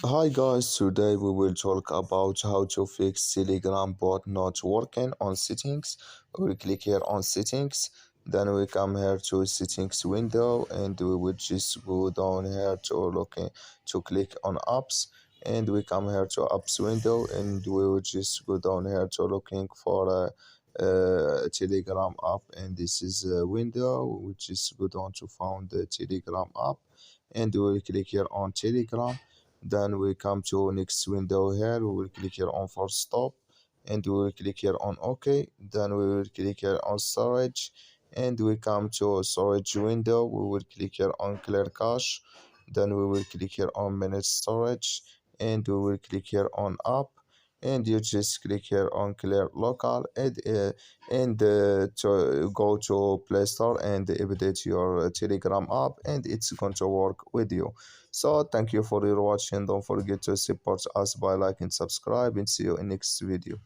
Hi guys, today we will talk about how to fix Telegram bot not working on settings. We click here on settings, then we come here to settings window and we will just go down here to to click on apps, and we come here to apps window and we will just go down here to looking for a Telegram app, and this is a window. We just go down to find the Telegram app and we will click here on Telegram. Then we come to next window here. We will click here on force stop and we will click here on OK. Then we will click here on storage and we come to storage window. We will click here on clear cache. Then we will click here on manage storage and we will click here on app, and you just click here on clear local and to go to Play Store and update your Telegram app, and it's going to work with you. So thank you for your watching. Don't forget to support us by like and subscribe, and see you in next video.